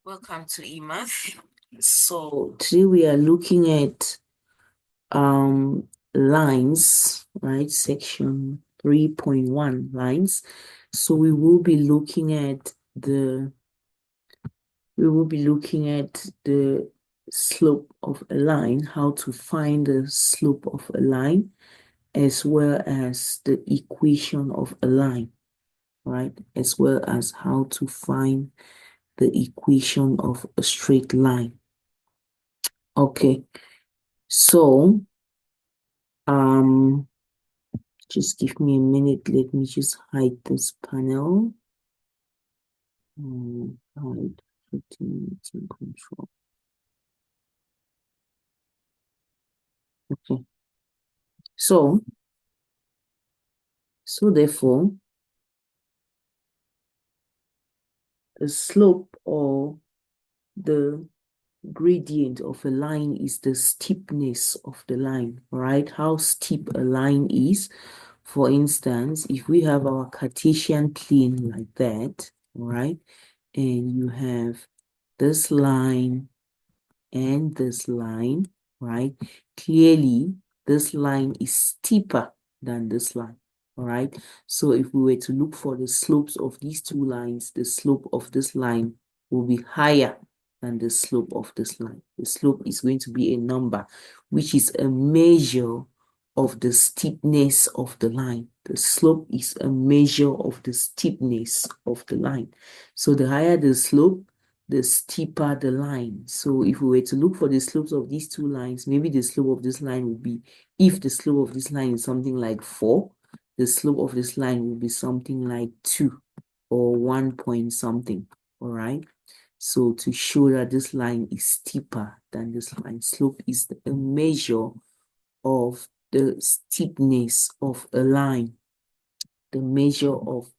Welcome to eMath. So today we are looking at lines, right? Section 3.1 lines. So we will be looking at the slope of a line, how to find the slope of a line, as well as the equation of a line, right? As well as how to find the equation of a straight line. Okay, so just give me a minute. Let me just hide this panel. Hide meeting control. Okay. So therefore, the slope or the gradient of a line is the steepness of the line, right? How steep a line is. For instance, if we have our Cartesian plane like that, right? And you have this line and this line, right? Clearly, this line is steeper than this line, all right? So if we were to look for the slopes of these two lines, the slope of this line will be higher than the slope of this line. The slope is going to be a number, which is a measure of the steepness of the line. The slope is a measure of the steepness of the line. So the higher the slope, the steeper the line. So if we were to look for the slopes of these two lines, maybe the slope of this line would be, if the slope of this line is something like 4, the slope of this line will be something like 2 or 1 point something, all right? So to show that this line is steeper than this line, slope is a measure of the steepness of a line, the measure of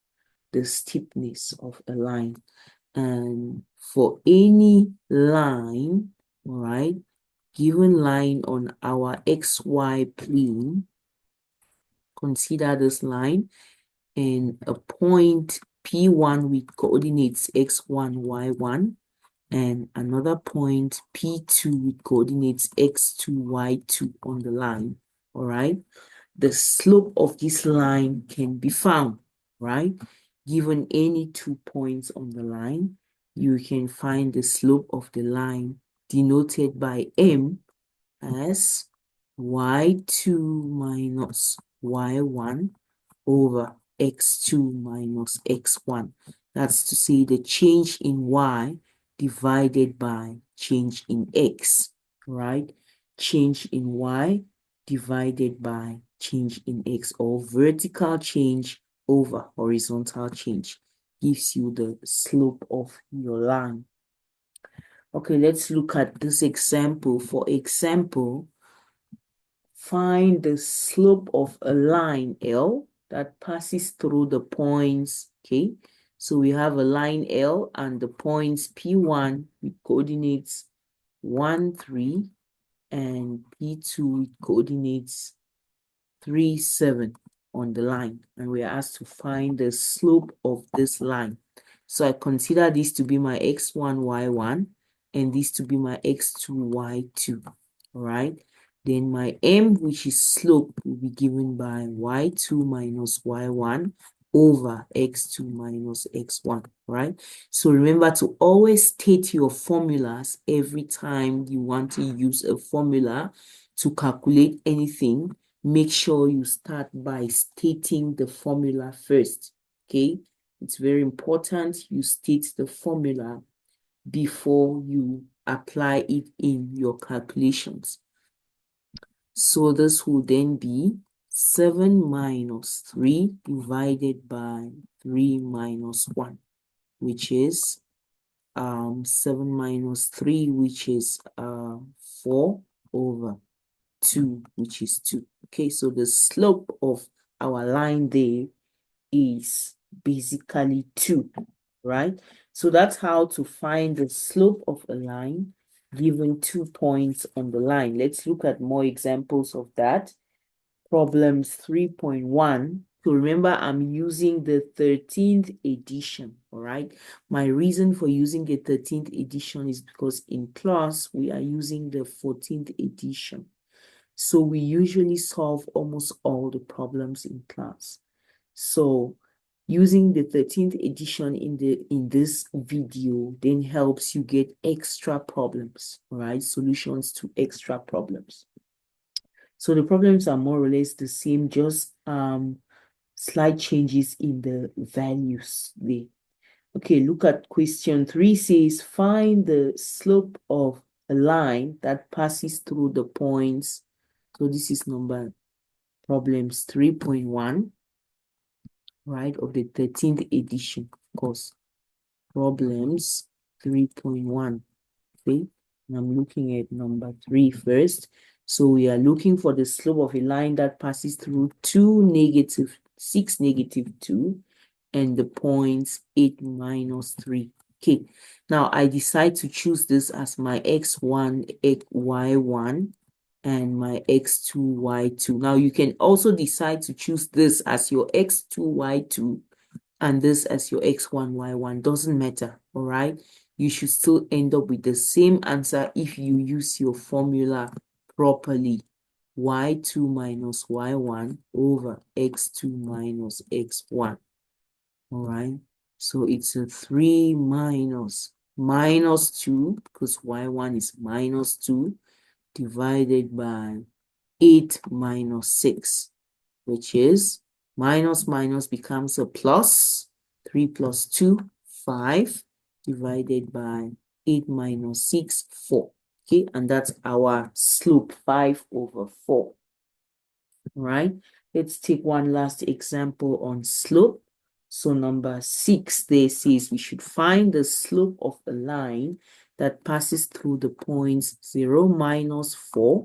the steepness of a line. And for any line, all right, given line on our XY plane, consider this line and a point P1 with coordinates X1, Y1, and another point P2 with coordinates X2, Y2 on the line, all right? The slope of this line can be found, right? Given any 2 points on the line, you can find the slope of the line denoted by M as y2 minus y1 over x2 minus x1. That's to say the change in y divided by change in x, right? Change in y divided by change in x, or vertical change over horizontal change, gives you the slope of your line. Okay, let's look at this example. For example, find the slope of a line L that passes through the points, okay? So we have a line L and the points P1 with coordinates 1, 3, and P2 with coordinates 3, 7 on the line. And we are asked to find the slope of this line. So I consider this to be my x1, y1, and this to be my x2, y2, all right? Then my m, which is slope, will be given by y2 minus y1 over x2 minus x1, right? So remember to always state your formulas every time you want to use a formula to calculate anything. Make sure you start by stating the formula first, okay? It's very important you state the formula before you apply it in your calculations. So this will then be 7 minus 3 divided by 3 minus 1, which is 7 minus 3, which is 4 over 2, which is 2. Okay, so the slope of our line there is basically 2, right? So that's how to find the slope of a line given 2 points on the line. Let's look at more examples of that. Problems 3.1 So remember, I'm using the 13th edition, all right? My reason for using the 13th edition is because in class, we are using the 14th edition. So we usually solve almost all the problems in class. So using the 13th edition in this video then helps you get extra problems, all right? Solutions to extra problems. So the problems are more or less the same, just slight changes in the values there. Okay, look at question 3 says, find the slope of a line that passes through the points. So this is number problems 3.1, right, of the 13th edition, of course. Problems 3.1, okay? And I'm looking at number 3 first. So we are looking for the slope of a line that passes through 2, negative 6, negative 2, and the points 8, minus 3. Okay, now I decide to choose this as my x1, y1, and my x2, y2. Now you can also decide to choose this as your x2, y2, and this as your x1, y1. Doesn't matter, all right? You should still end up with the same answer if you use your formula properly. y2 minus y1 over x2 minus x1. All right, so it's a 3 minus 2, because y1 is minus 2, divided by 8 minus 6, which is minus becomes a plus. 3 plus 2, 5, divided by 8 minus 6, 4. Okay, and that's our slope, 5 over 4. All right, let's take one last example on slope. So number 6 there says we should find the slope of a line that passes through the points 0, minus 4,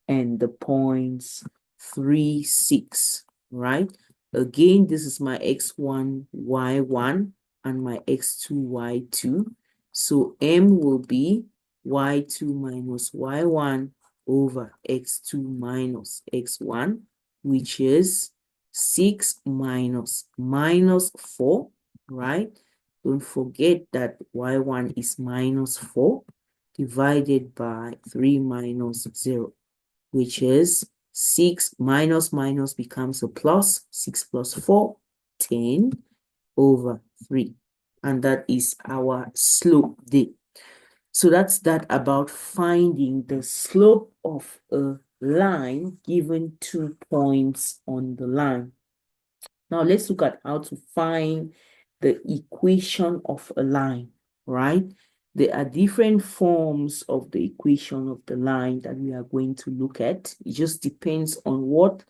and the points 3, 6, right? Again, this is my x1, y1, and my x2, y2. So m will be y2 minus y1 over x2 minus x1, which is 6 minus 4, right? Don't forget that y1 is minus 4, divided by 3 minus 0, which is 6 minus becomes a plus. 6 plus 4, 10 over 3. And that is our slope there. So that's that about finding the slope of a line given 2 points on the line. Now let's look at how to find the equation of a line, right? There are different forms of the equation of the line that we are going to look at. It just depends on what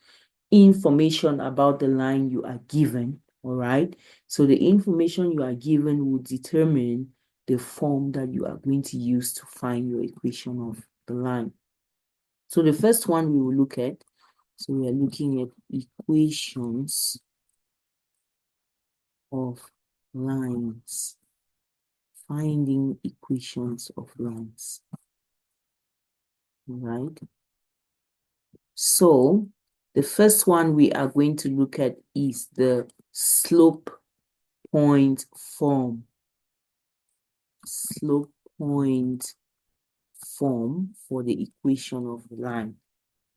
information about the line you are given, all right? So the information you are given will determine the form that you are going to use to find your equation of the line. So the first one we will look at, so we are looking at equations of lines, finding equations of lines, right? So the first one we are going to look at is the slope point form. Slope point form for the equation of the line,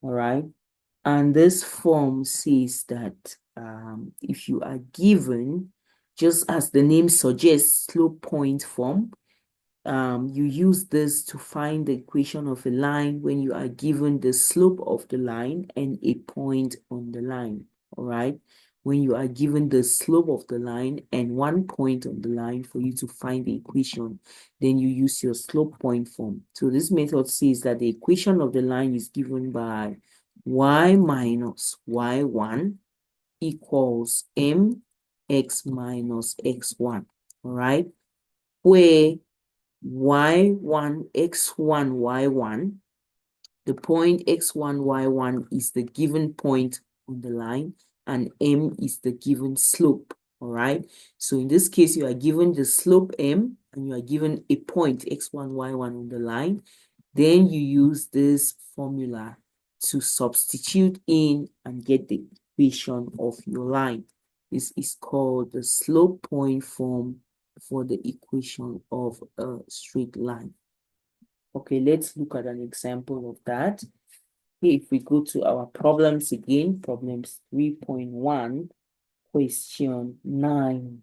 all right? And this form says that if you are given, just as the name suggests, slope point form, you use this to find the equation of a line when you are given the slope of the line and a point on the line, all right? When you are given the slope of the line and 1 point on the line for you to find the equation, then you use your slope point form. So this method says that the equation of the line is given by y minus y1 equals mx minus x1, all right? Where y1, x1, y1, the point x1, y1 is the given point on the line, and m is the given slope, all right? So in this case, you are given the slope m, and you are given a point x1, y1 on the line. Then you use this formula to substitute in and get the equation of your line. This is called the slope point form for the equation of a straight line. Okay, let's look at an example of that. If we go to our problems again, problems 3.1, question 9.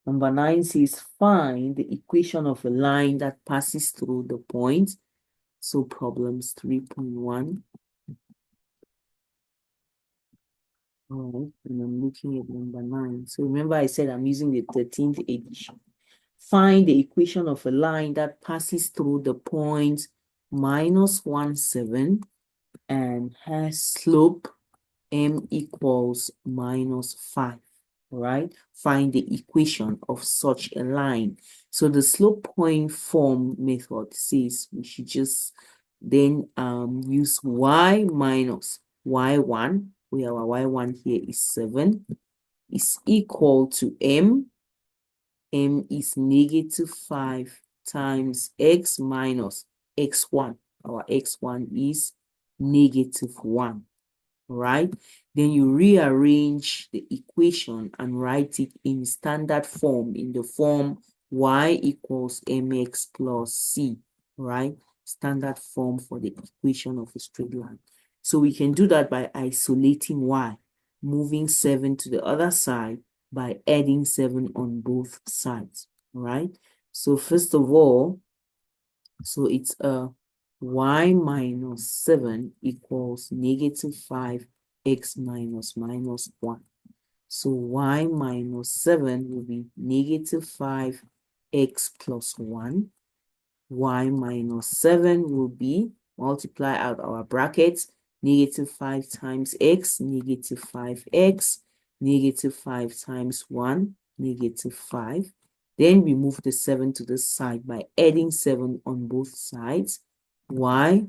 Number 9 says, find the equation of a line that passes through the point. So problems 3.1. All right, and I'm looking at number 9. So remember I said I'm using the 13th edition. Find the equation of a line that passes through the point -1, 7 and has slope m equals -5. Right? Find the equation of such a line. So the slope point form method says we should just then use y minus y1, where our y1 here is 7, is equal to m. M is -5 times x minus x1. Our x1 is -1. Right? Then you rearrange the equation and write it in standard form, in the form y equals mx plus c, right? Standard form for the equation of a straight line. So we can do that by isolating y, moving 7 to the other side by adding 7 on both sides, right? So first of all, so it's y minus 7 equals -5 x minus -1. So y minus 7 will be -5 x plus 1. Y minus 7 will be, multiply out our brackets, -5 times x, -5x, -5 times 1, -5. Then we move the 7 to the side by adding 7 on both sides. Y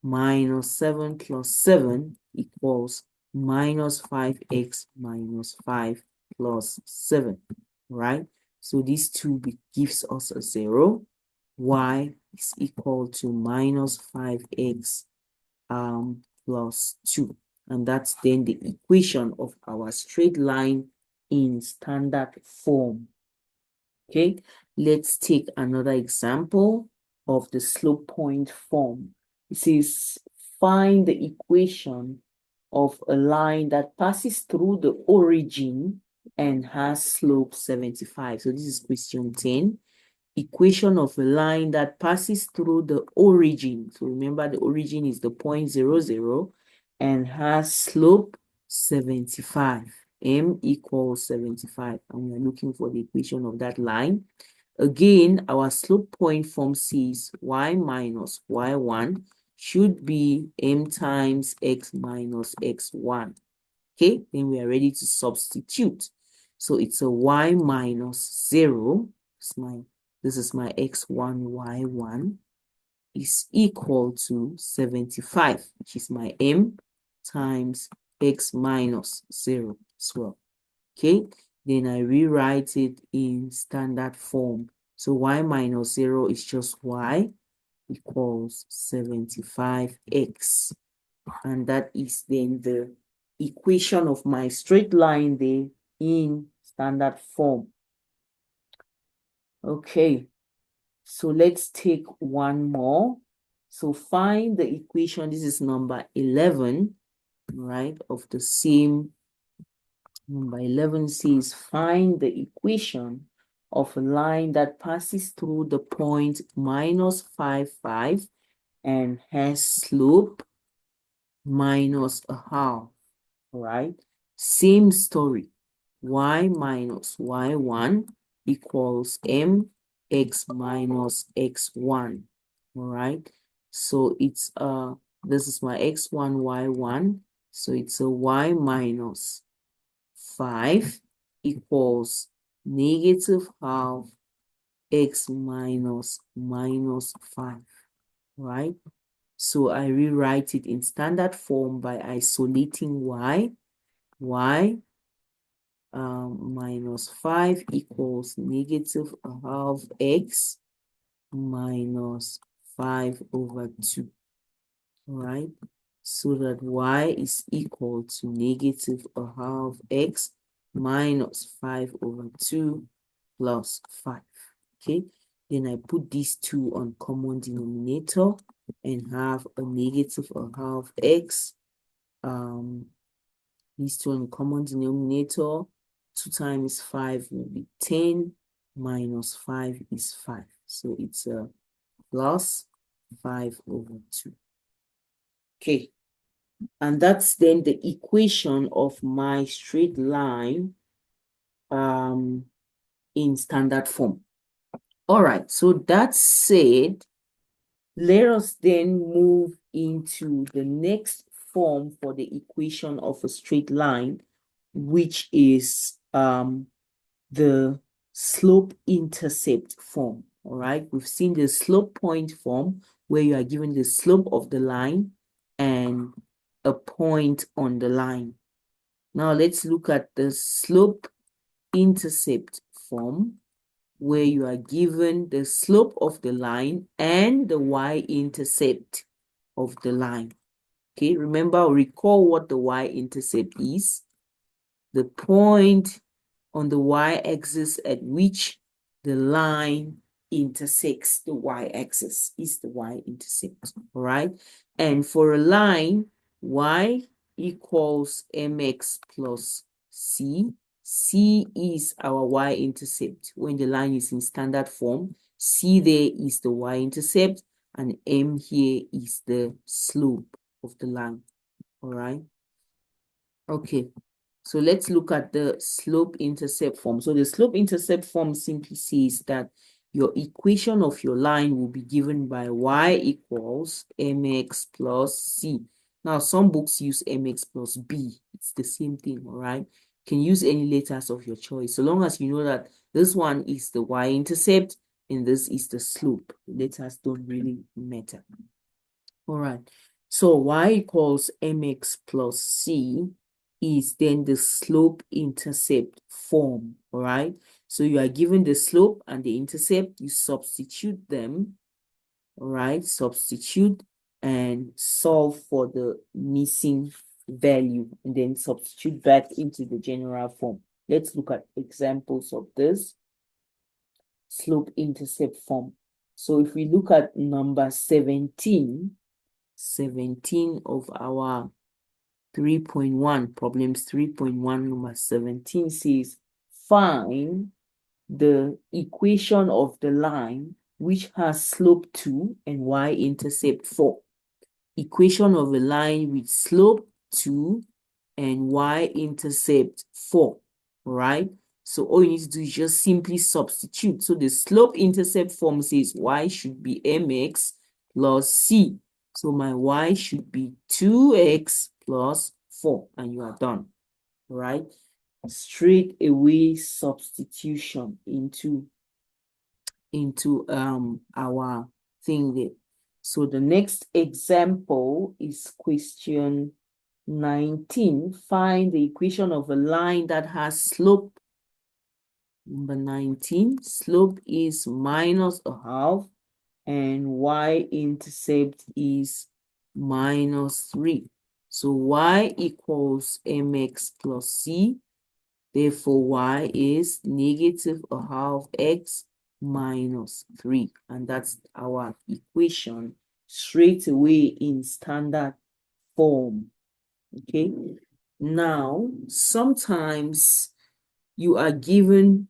minus 7 plus 7 equals -5x minus 5 plus 7, right? So these two gives us a 0. Y is equal to -5x plus 2. And that's then the equation of our straight line in standard form. Okay, let's take another example of the slope point form. It says, find the equation of a line that passes through the origin and has slope 75. So this is question 10. Equation of a line that passes through the origin. So remember the origin is the point 0, 0 and has slope 75. M equals 75. And we are looking for the equation of that line. Again, our slope point form says y minus y1 should be m times x minus x1. Okay, then we are ready to substitute. So it's a y minus 0. This is my x1, y1 is equal to 75, which is my m times x minus 0 as well. Okay, then I rewrite it in standard form. So y minus 0 is just y equals 75x. And that is then the equation of my straight line there in standard form. Okay, so let's take one more. So find the equation. This is number 11, right, of the same. Number 11 says, find the equation of a line that passes through the point -5, 5 and has slope -0.5, right? Same story. Y minus y1 equals mx minus x1, all right? So it's this is my x1, y1. So it's a y minus 5 equals -half x minus -5, right? So I rewrite it in standard form by isolating y. Y minus 5 equals -half x minus 5 over 2, right? so that y is equal to negative a half x minus 5 over 2 plus 5. Okay, then I put these two on common denominator and have a negative a half x. These two on common denominator, 2 times 5 will be 10, minus 5 is 5. So it's a plus 5 over 2. Okay, and that's then the equation of my straight line in standard form. All right, so that said, let us then move into the next form for the equation of a straight line, which is the slope-intercept form. All right, we've seen the slope point form where you are given the slope of the line and a point on the line. Now let's look at the slope-intercept form where you are given the slope of the line and the y-intercept of the line. Okay, remember, recall what the y-intercept is. The point on the y-axis at which the line intersects the y-axis is the y-intercept, all right? And for a line, y equals mx plus c. C is our y-intercept. When the line is in standard form, c there is the y-intercept, and m here is the slope of the line, all right? Okay, so let's look at the slope-intercept form. So the slope-intercept form simply says that your equation of your line will be given by y equals mx plus c. Now, some books use mx plus b. It's the same thing, all right? You can use any letters of your choice, so long as you know that this one is the y-intercept and this is the slope. Letters don't really matter. All right, so y equals mx plus c is then the slope-intercept form, all right? So you are given the slope and the intercept, you substitute them, all right? Substitute and solve for the missing value, and then substitute back into the general form. Let's look at examples of this slope-intercept form. So if we look at number 17 of our 3.1, problems 3.1, number 17 says, find the equation of the line which has slope 2 and y-intercept 4. Equation of a line with slope 2 and y-intercept 4, right? So all you need to do is just simply substitute. So the slope-intercept form says y should be mx plus c. So my y should be 2x plus 4, and you are done, right? Straight away substitution into our thing there. So the next example is question 19. Find the equation of a line that has slope. Number 19, slope is minus a half and y-intercept is minus 3. So y equals mx plus c. Therefore, y is negative a half x minus 3. And that's our equation straight away in standard form. Okay. Now, sometimes you are given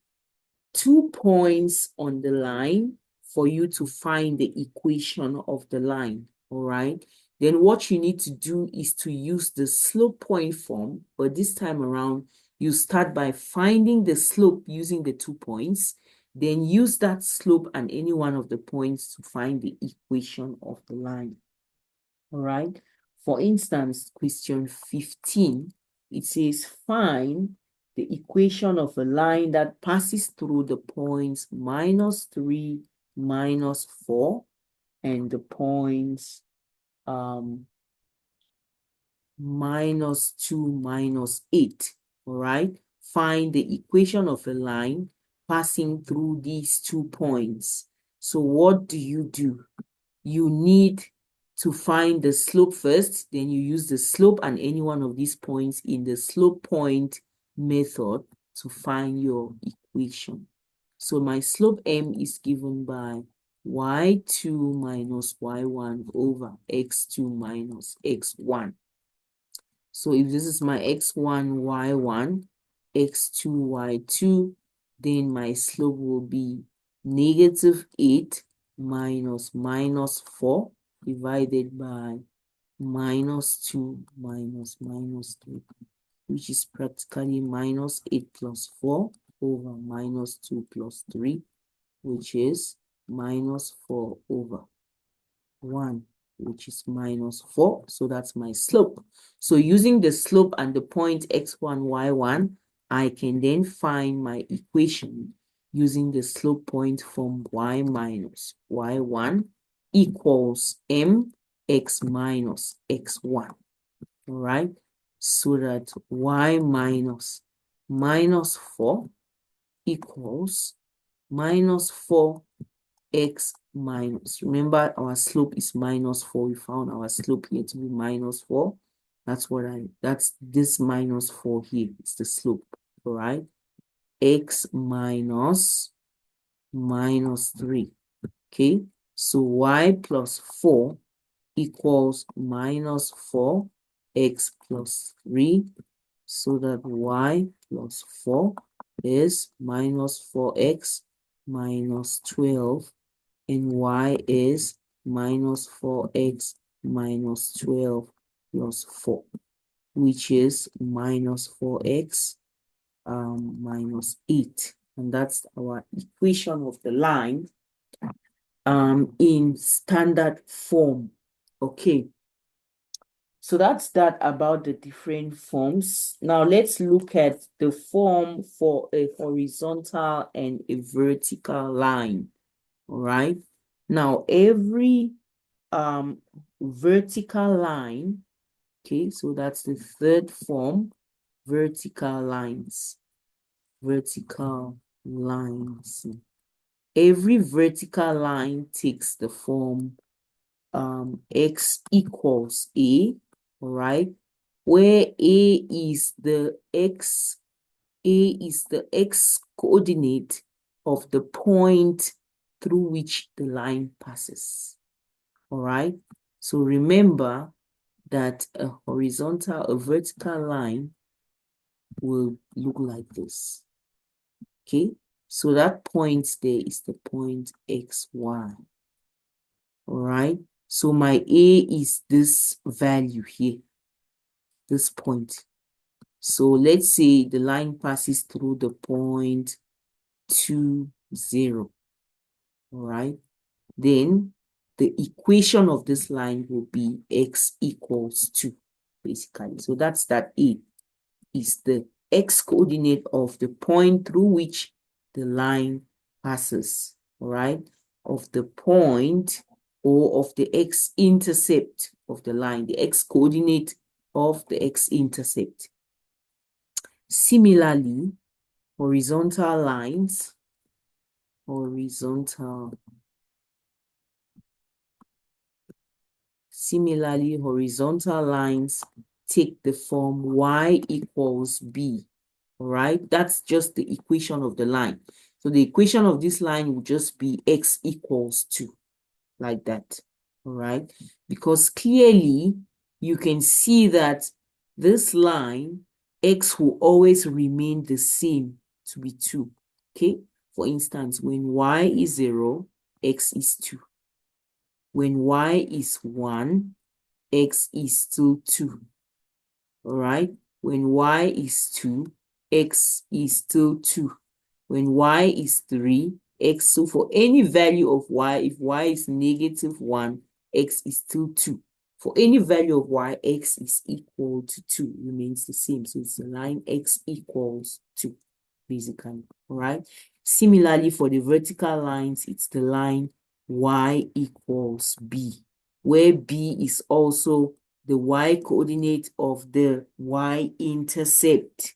2 points on the line for you to find the equation of the line, all right? Then what you need to do is to use the slope point form, but this time around, you start by finding the slope using the 2 points, then use that slope and any one of the points to find the equation of the line, all right? For instance, question 15, it says find the equation of a line that passes through the points minus 3, minus 4, and the points minus 2, minus 8, all right? Find the equation of a line passing through these 2 points. So what do? You need to find the slope first, then you use the slope and any one of these points in the slope point method to find your equation. So my slope m is given by y2 minus y1 over x2 minus x1. So if this is my x1, y1, x2, y2, then my slope will be negative 8 minus 4 divided by minus 2 minus 3, which is practically minus 8 plus 4 over minus 2 plus 3, which is minus 4 over 1, which is minus 4. So that's my slope. So using the slope and the point x1, y1, I can then find my equation using the slope point from y minus y1 equals mx minus x1. All right? So that y minus 4 equals minus 4 x minus, remember our slope is minus 4. We found our slope here to be minus 4. That's this minus 4 here. It's the slope, all right? X minus 3. Okay, so y plus 4 equals minus 4 x plus 3, so that y plus 4 is minus 4x minus 12, and y is minus 4x minus 12 plus 4, which is minus 4x minus 8. And that's our equation of the line in standard form. Okay, so that's that about the different forms. Now let's look at the form for a horizontal and a vertical line. All right, now every vertical line, okay, so that's the third form, vertical lines. Every vertical line takes the form x equals a, all right, where a is the x coordinate of the point through which the line passes. All right, so remember that a vertical line will look like this. Okay, so that point there is the point xy. All right, so my a is this value here, this point. So let's say the line passes through the point 2, 0. All right, then the equation of this line will be x equals 2, basically. So that's that a is the x coordinate of the point through which the line passes, all right, of the point or of the x-intercept of the line, the x coordinate of the x-intercept. Similarly, horizontal lines, horizontal lines take the form y equals b. All right, that's just the equation of the line. So the equation of this line will just be x equals 2, like that. All right, because clearly you can see that this line, x will always remain the same to be 2. Okay, for instance, when y is 0, x is 2. When y is 1, x is still 2. All right, when y is 2, x is still 2. When y is 3, x, so for any value of y, if y is negative 1, x is still 2. For any value of y, x is equal to 2, remains the same. So it's the line x equals 2, basically. All right. Similarly, for the vertical lines, it's the line y equals b, where b is also the y coordinate of the y-intercept.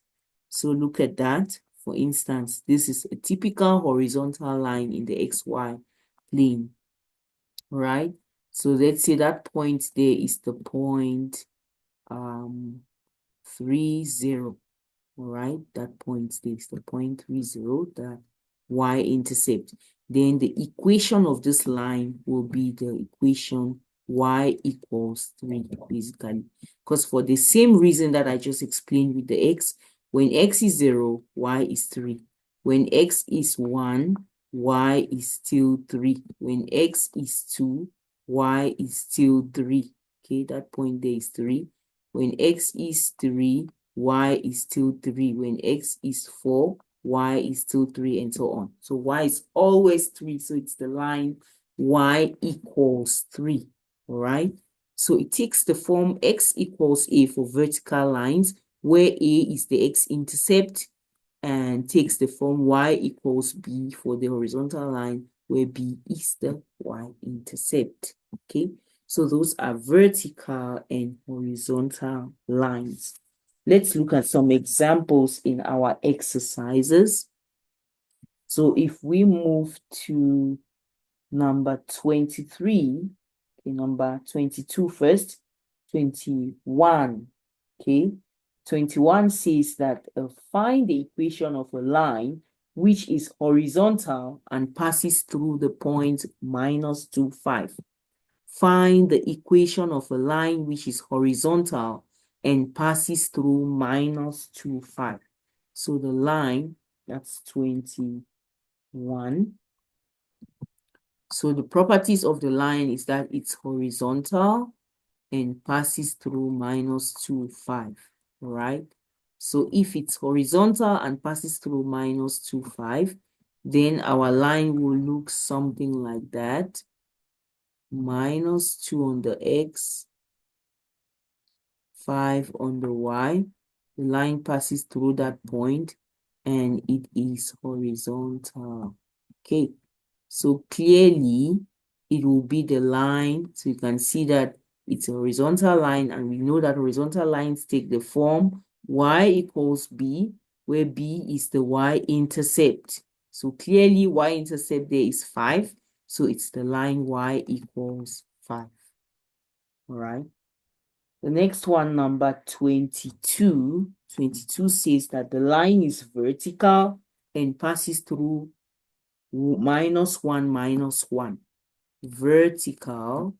So look at that. For instance, this is a typical horizontal line in the xy plane, right? So let's say that point there is the point 3, 0. All right, that point there is the point 3, 0, the y-intercept. Then the equation of this line will be the equation y equals 3, basically. Because for the same reason that I just explained with the x, when x is 0, y is 3. When x is 1, y is still 3. When x is 2, y is still 3. Okay, that point there is 3. When x is 3, y is still 3. When x is 4, y is still 3, and so on. So y is always 3. So it's the line y equals 3. All right. So it takes the form x equals a for vertical lines, where a is the x-intercept, and takes the form y equals b for the horizontal line, where b is the y-intercept. Okay. So those are vertical and horizontal lines. Let's look at some examples in our exercises. So if we move to number 23, okay, number 22 first, 21, okay? 21 says that find the equation of a line which is horizontal and passes through the point -2, 5. Find the equation of a line which is horizontal and passes through -2, 5. So the line, that's 21. So the properties of the line is that it's horizontal and passes through -2, 5. All right. So if it's horizontal and passes through -2, 5, then our line will look something like that. -2 on the x, 5 on the y. The line passes through that point and it is horizontal. Okay, so clearly it will be the line. So you can see that it's a horizontal line, and we know that horizontal lines take the form y equals b, where b is the y-intercept. So clearly y-intercept there is 5. So it's the line y equals 5. All right. The next one, number 22. 22 says that the line is vertical and passes through -1, -1. Vertical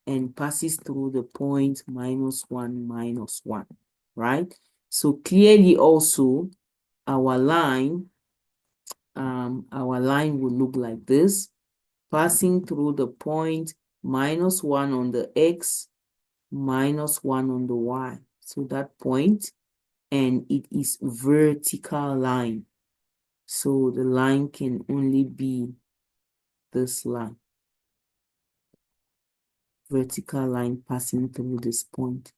and passes through the point -1, -1. Right? So clearly also our line will look like this, passing through the point -1 on the x, -1 on the y. So that point, and it is vertical line. So the line can only be this line. Vertical line passing through this point.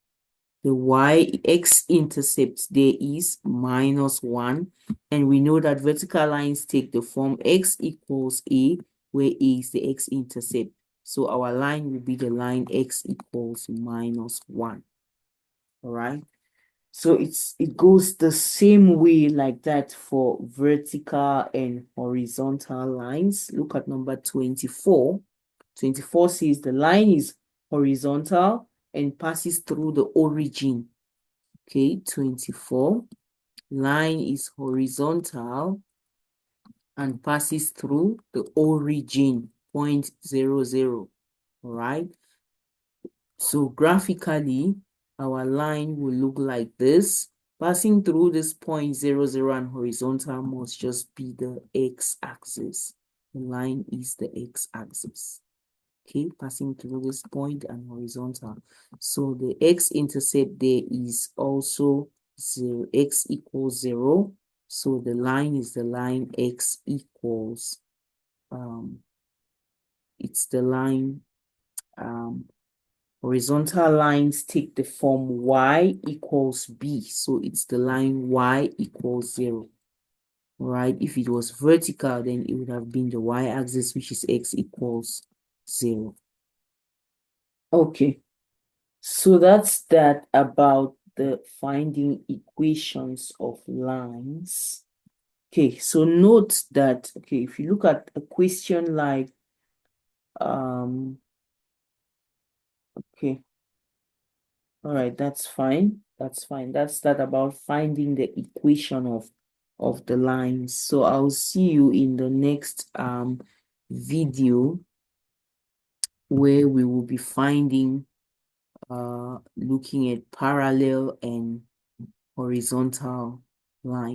The y-x-intercept there is -1, and we know that vertical lines take the form x equals a, where a is the x-intercept. So our line will be the line x equals -1. All right. So it goes the same way like that for vertical and horizontal lines. Look at number 24. 24 says the line is horizontal and passes through the origin. Okay, 24. Line is horizontal and passes through the origin, point 0, 0. All right. So graphically, our line will look like this. Passing through this point 0, 0, and horizontal must just be the x-axis. The line is the x-axis. Okay, passing through this point and horizontal. So the x-intercept there is also 0, x equals 0. So the line is the line x equals, it's the line, horizontal lines take the form y equals b. So it's the line y equals 0. All right. If it was vertical, then it would have been the y-axis, which is x equals 0. Okay. So that's that about the finding equations of lines. Okay. So note that, okay, if you look at a question like, Okay. All right, that's fine. That's fine. That's that about finding the equation of the lines. So I'll see you in the next video where we will be finding looking at parallel and horizontal lines.